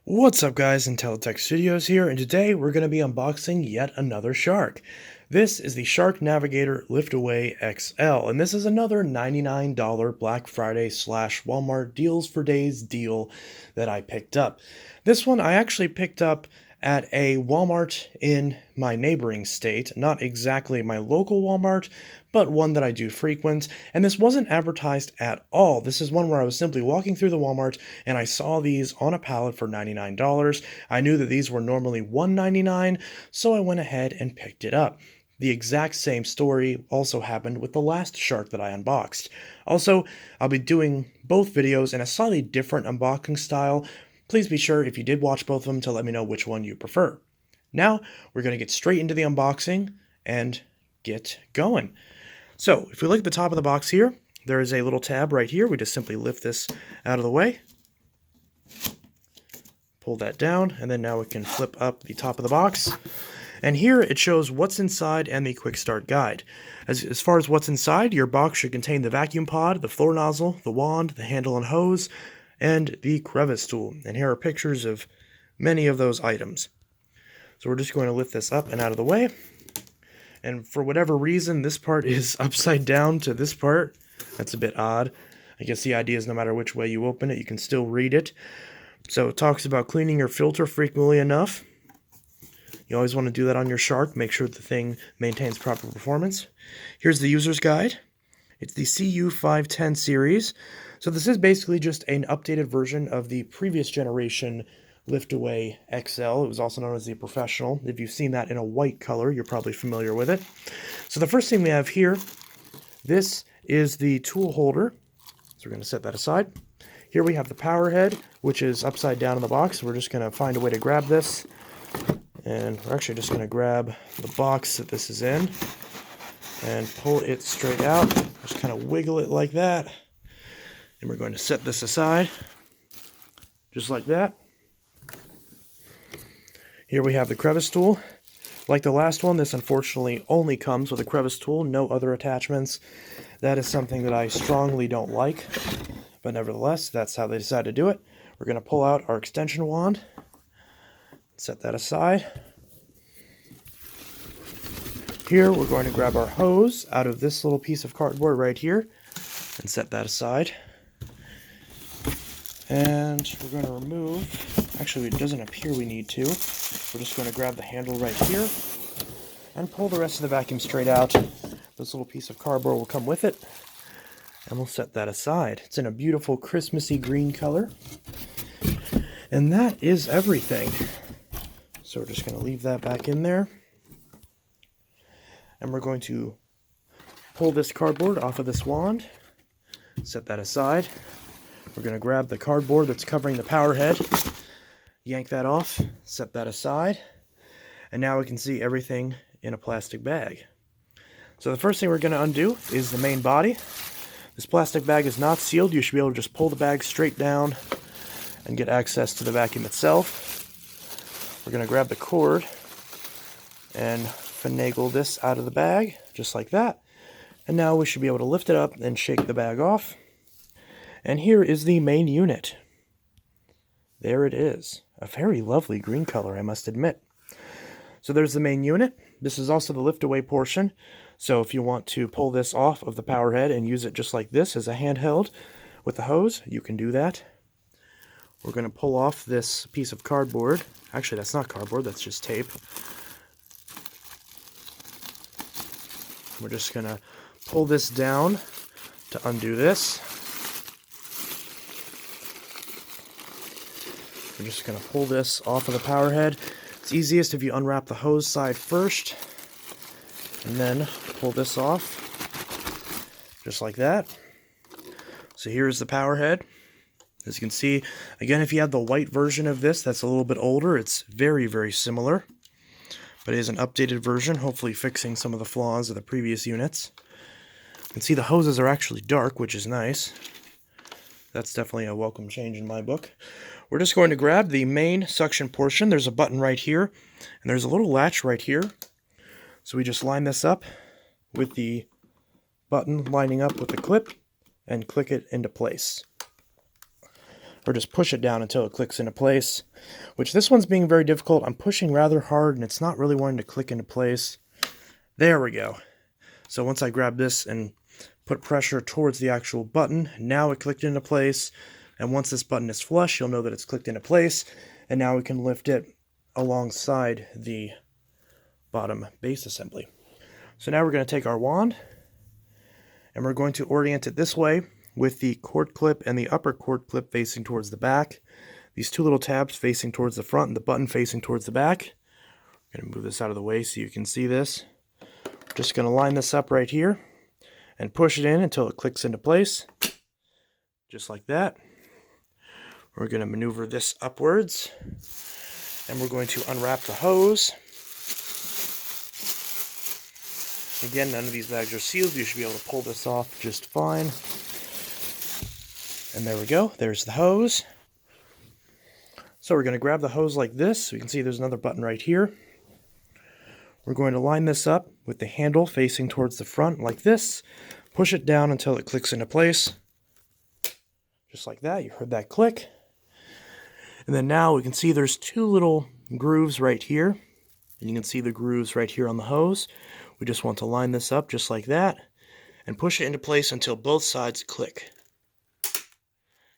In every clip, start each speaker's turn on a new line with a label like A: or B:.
A: What's up guys, Untitled Studios here, and today we're going to be unboxing yet another shark. This is the Shark Navigator Liftaway XL, and this is another $99 Black Friday / Walmart Deals for Days deal that I picked up. This one I actually picked up at a Walmart in my neighboring state, not exactly my local Walmart, but one that I do frequent, and this wasn't advertised at all. This is one where I was simply walking through the Walmart and I saw these on a pallet for $99. I knew that these were normally $199, so I went ahead and picked it up. The exact same story also happened with the last shark that I unboxed. Also, I'll be doing both videos in a slightly different unboxing style. Please be sure, if you did watch both of them, to let me know which one you prefer. Now, we're going to get straight into the unboxing and get going. So, if we look at the top of the box here, there is a little tab right here. We just simply lift this out of the way, pull that down, and then now we can flip up the top of the box. And here it shows what's inside and the quick start guide. As far as what's inside, your box should contain the vacuum pod, the floor nozzle, the wand, the handle and hose, and the crevice tool. And here are pictures of many of those items. So we're just going to lift this up and out of the way. And for whatever reason, this part is upside down to this part. That's a bit odd. I guess the idea is no matter which way you open it, you can still read it. So it talks about cleaning your filter frequently enough. You always want to do that on your shark. Make sure the thing maintains proper performance. Here's the user's guide. It's the CU510 series. So this is basically just an updated version of the previous generation Liftaway XL. It was also known as the Professional. If you've seen that in a white color, you're probably familiar with it. So the first thing we have here, this is the tool holder. So we're going to set that aside. Here we have the power head, which is upside down in the box. We're just going to find a way to grab this. And we're actually just going to grab the box that this is in and pull it straight out. Just kind of wiggle it like that. And we're going to set this aside, just like that. Here we have the crevice tool. Like the last one, this unfortunately only comes with a crevice tool, no other attachments. That is something that I strongly don't like, but nevertheless, that's how they decided to do it. We're going to pull out our extension wand, set that aside. Here, we're going to grab our hose out of this little piece of cardboard right here and set that aside. And we're going to remove, actually it doesn't appear we need to, we're just going to grab the handle right here and pull the rest of the vacuum straight out. This little piece of cardboard will come with it, and we'll set that aside. It's in a beautiful Christmassy green color. And that is everything. So we're just going to leave that back in there. And we're going to pull this cardboard off of this wand, set that aside. We're going to grab the cardboard that's covering the power head, yank that off, set that aside, and now we can see everything in a plastic bag. So the first thing we're going to undo is the main body. This plastic bag is not sealed. You should be able to just pull the bag straight down and get access to the vacuum itself. We're going to grab the cord and finagle this out of the bag, just like that. And now we should be able to lift it up and shake the bag off. And here is the main unit. There it is. A very lovely green color, I must admit. So there's the main unit. This is also the lift-away portion. So if you want to pull this off of the power head and use it just like this as a handheld with the hose, you can do that. We're going to pull off this piece of cardboard. Actually, that's not cardboard, that's just tape. We're just going to pull this down to undo this. We're just going to pull this off of the power head. It's easiest if you unwrap the hose side first, and then pull this off, just like that. So here's the power head. As you can see, again, if you have the white version of this, that's a little bit older. It's very, very similar, but it is an updated version, hopefully fixing some of the flaws of the previous units. You can see the hoses are actually dark, which is nice. That's definitely a welcome change in my book. We're just going to grab the main suction portion. There's a button right here, and there's a little latch right here. So we just line this up with the button lining up with the clip and click it into place. or just push it down until it clicks into place, which this one's being very difficult. I'm pushing rather hard and it's not really wanting to click into place. There we go. So once I grab this and put pressure towards the actual button, now it clicked into place. And once this button is flush, you'll know that it's clicked into place. And now we can lift it alongside the bottom base assembly. So now we're going to take our wand and we're going to orient it this way with the cord clip and the upper cord clip facing towards the back. These two little tabs facing towards the front and the button facing towards the back. I'm going to move this out of the way so you can see this. Just going to line this up right here and push it in until it clicks into place, just like that. We're going to maneuver this upwards, and we're going to unwrap the hose. Again, none of these bags are sealed. You should be able to pull this off just fine. And there we go. There's the hose. So we're going to grab the hose like this. You can see there's another button right here. We're going to line this up with the handle facing towards the front like this. Push it down until it clicks into place. Just like that. You heard that click. And then now we can see there's two little grooves right here. And you can see the grooves right here on the hose. We just want to line this up just like that and push it into place until both sides click.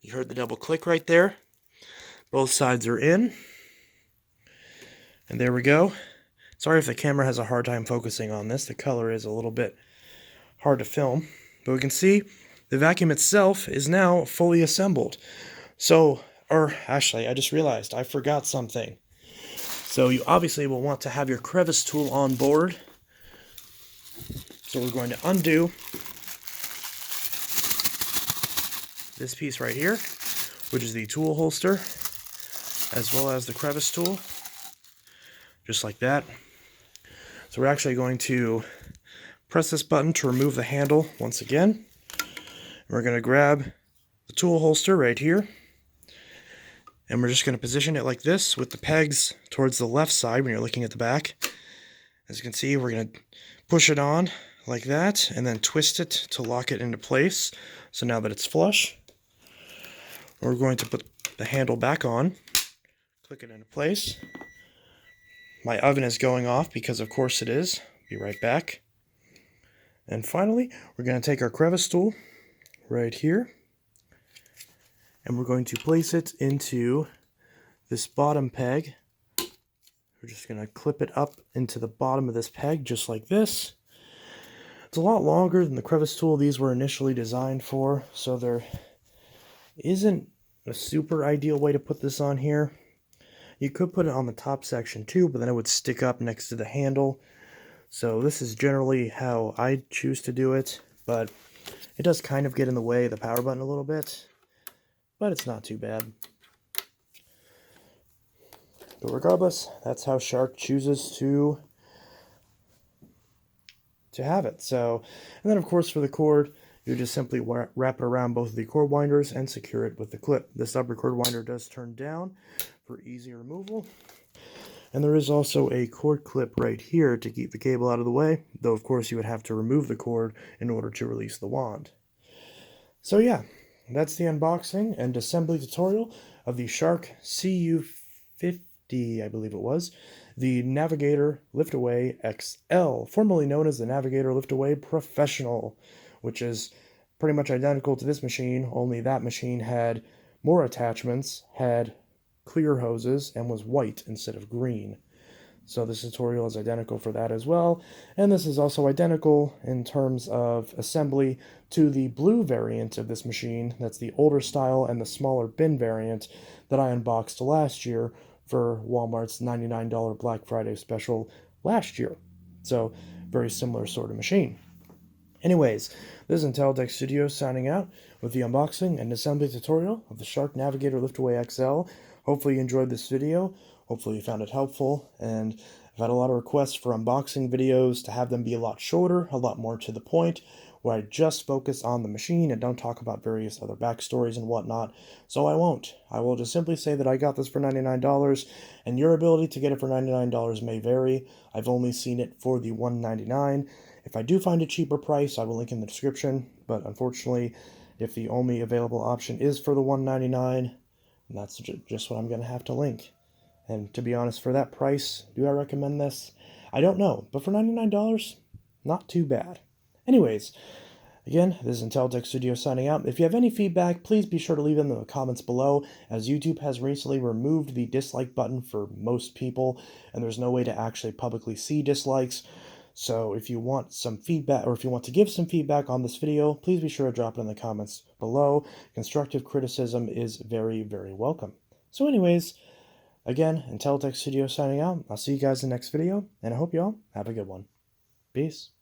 A: You heard the double click right there. Both sides are in. And there we go. Sorry if the camera has a hard time focusing on this. The color is a little bit hard to film. But we can see the vacuum itself is now fully assembled. So, or actually, I just realized I forgot something. So you obviously will want to have your crevice tool on board. So we're going to undo this piece right here, which is the tool holster, as well as the crevice tool, just like that. So we're actually going to press this button to remove the handle once again. We're going to grab the tool holster right here, and we're just going to position it like this with the pegs towards the left side when you're looking at the back. As you can see, we're going to push it on like that and then twist it to lock it into place. So now that it's flush, we're going to put the handle back on, click it into place. My oven is going off because of course it is. Be right back. And finally, we're going to take our crevice tool right here, and we're going to place it into this bottom peg. We're just going to clip it up into the bottom of this peg just like this. It's a lot longer than the crevice tool these were initially designed for, so there isn't a super ideal way to put this on here. You could put it on the top section too, but then it would stick up next to the handle. So this is generally how I choose to do it, but it does kind of get in the way of the power button a little bit, but it's not too bad. But regardless, that's how Shark chooses to have it. So, and then of course for the cord, you just simply wrap it around both of the cord winders and secure it with the clip. This upper cord winder does turn down for easy removal. And there is also a cord clip right here to keep the cable out of the way, though of course you would have to remove the cord in order to release the wand. So yeah, that's the unboxing and assembly tutorial of the Shark CU510, I believe it was, the Navigator Liftaway XL, formerly known as the Navigator Liftaway Professional, which is pretty much identical to this machine, only that machine had more attachments, had clear hoses, and was white instead of green. So this tutorial is identical for that as well, and this is also identical in terms of assembly to the blue variant of this machine. That's the older style and the smaller bin variant that I unboxed last year for Walmart's $99 Black Friday special last year. So very similar sort of machine. Anyways, this is Untitled Studios signing out with the unboxing and assembly tutorial of the Shark Navigator Liftaway XL. Hopefully you enjoyed this video. Hopefully you found it helpful, and I've had a lot of requests for unboxing videos to have them be a lot shorter, a lot more to the point, where I just focus on the machine and don't talk about various other backstories and whatnot. So I won't. I will just simply say that I got this for $99, and your ability to get it for $99 may vary. I've only seen it for the $199. If I do find a cheaper price, I will link in the description, but unfortunately, if the only available option is for the $199, And that's just what I'm going to have to link. And to be honest, for that price, do I recommend this? I don't know, but for $99, not too bad. Anyways, again, this is Untitled Studio signing out. If you have any feedback, please be sure to leave them in the comments below, as YouTube has recently removed the dislike button for most people, and there's no way to actually publicly see dislikes. So if you want some feedback, or if you want to give some feedback on this video, please be sure to drop it in the comments below. Constructive criticism is very, very welcome. So anyways, again, Untitled Studio signing out. I'll see you guys in the next video, and I hope you all have a good one. Peace.